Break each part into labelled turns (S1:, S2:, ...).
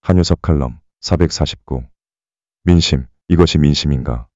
S1: 한효섭 칼럼 449. 민심, 이것이 민심인가?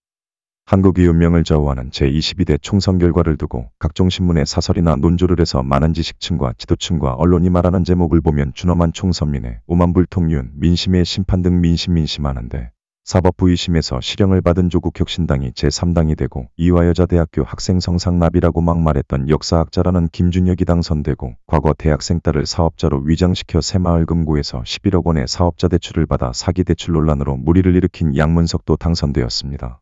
S1: 한국의 운명을 좌우하는 제22대 총선 결과를 두고 각종 신문에 사설이나 논조를 해서 많은 지식층과 지도층과 언론이 말하는 제목을 보면 준엄한 총선민의 오만불통륜, 민심의 심판 등 민심하는데 사법부 2심에서 실형을 받은 조국혁신당이 제3당이 되고 이화여자대학교 학생 성상납이라고 막 말했던 역사학자라는 김준혁이 당선되고 과거 대학생 딸을 사업자로 위장시켜 새마을금고에서 11억 원의 사업자 대출을 받아 사기 대출 논란으로 물의를 일으킨 양문석도 당선되었습니다.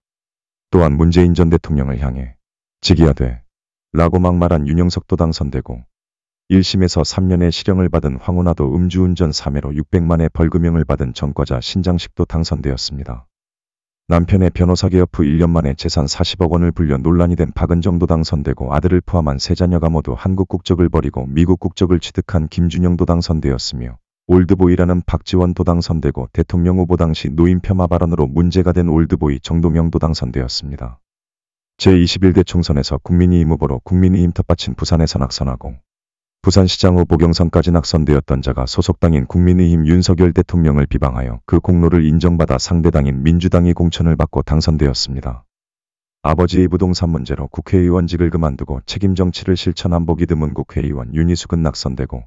S1: 또한 문재인 전 대통령을 향해 직이야 돼 라고 막말한 윤영석도 당선되고 1심에서 3년의 실형을 받은 황운하도 음주운전 3회로 600만의 벌금형을 받은 전과자 신장식도 당선되었습니다. 남편의 변호사 개업 후 1년 만에 재산 40억 원을 불려 논란이 된 박은정도 당선되고 아들을 포함한 세 자녀가 모두 한국 국적을 버리고 미국 국적을 취득한 김준영도 당선되었으며 올드보이라는 박지원도 당선되고 대통령 후보 당시 노인 폄하 발언으로 문제가 된 올드보이 정동영도 당선되었습니다. 제21대 총선에서 국민의힘 후보로 국민의힘 텃밭인 부산에서 낙선하고 부산시장 후보 경선까지 낙선되었던 자가 소속당인 국민의힘 윤석열 대통령을 비방하여 그 공로를 인정받아 상대당인 민주당이 공천을 받고 당선되었습니다. 아버지의 부동산 문제로 국회의원직을 그만두고 책임 정치를 실천한 보기 드문 국회의원 윤희숙은 낙선되고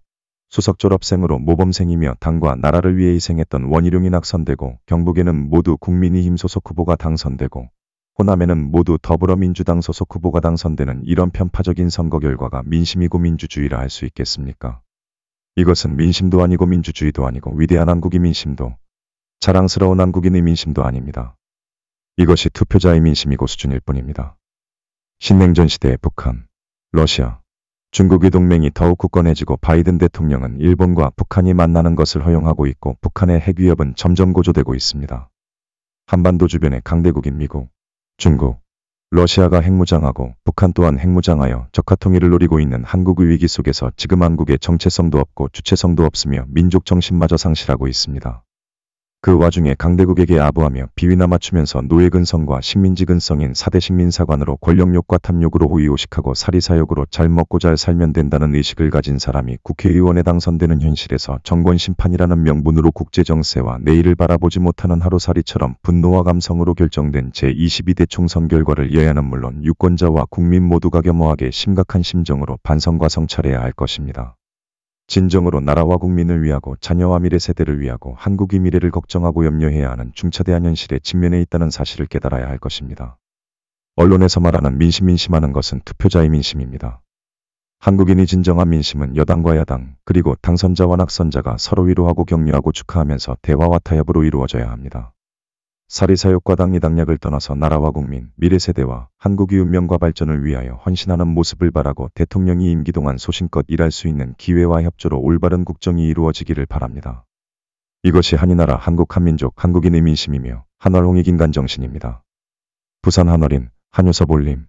S1: 수석 졸업생으로 모범생이며 당과 나라를 위해 희생했던 원희룡이 낙선되고 경북에는 모두 국민의힘 소속 후보가 당선되고 호남에는 모두 더불어민주당 소속 후보가 당선되는 이런 편파적인 선거 결과가 민심이고 민주주의라 할 수 있겠습니까? 이것은 민심도 아니고 민주주의도 아니고 위대한 한국의 민심도 자랑스러운 한국인의 민심도 아닙니다. 이것이 투표자의 민심이고 수준일 뿐입니다. 신냉전 시대의 북한, 러시아, 중국의 동맹이 더욱 굳건해지고 바이든 대통령은 일본과 북한이 만나는 것을 허용하고 있고 북한의 핵 위협은 점점 고조되고 있습니다. 한반도 주변의 강대국인 미국, 중국, 러시아가 핵무장하고 북한 또한 핵무장하여 적화통일을 노리고 있는 한국의 위기 속에서 지금 한국의 정체성도 없고 주체성도 없으며 민족 정신마저 상실하고 있습니다. 그 와중에 강대국에게 아부하며 비위나 맞추면서 노예근성과 식민지 근성인 4대 식민사관으로 권력욕과 탐욕으로 호의호식하고 사리사욕으로 잘 먹고 잘 살면 된다는 의식을 가진 사람이 국회의원에 당선되는 현실에서 정권심판이라는 명분으로 국제정세와 내일을 바라보지 못하는 하루살이처럼 분노와 감성으로 결정된 제22대 총선 결과를 여야는 물론 유권자와 국민 모두가 겸허하게 심각한 심정으로 반성과 성찰해야 할 것입니다. 진정으로 나라와 국민을 위하고 자녀와 미래 세대를 위하고 한국의 미래를 걱정하고 염려해야 하는 중차대한 현실에 직면해 있다는 사실을 깨달아야 할 것입니다. 언론에서 말하는 민심하는 것은 투표자의 민심입니다. 한국인이 진정한 민심은 여당과 야당 그리고 당선자와 낙선자가 서로 위로하고 격려하고 축하하면서 대화와 타협으로 이루어져야 합니다. 사리사욕과 당리당략을 떠나서 나라와 국민, 미래 세대와 한국의 운명과 발전을 위하여 헌신하는 모습을 바라고 대통령이 임기 동안 소신껏 일할 수 있는 기회와 협조로 올바른 국정이 이루어지기를 바랍니다. 이것이 한이나라 한국 한민족 한국인의 민심이며 한월홍익 인간 정신입니다. 부산 한월인 한효섭 올림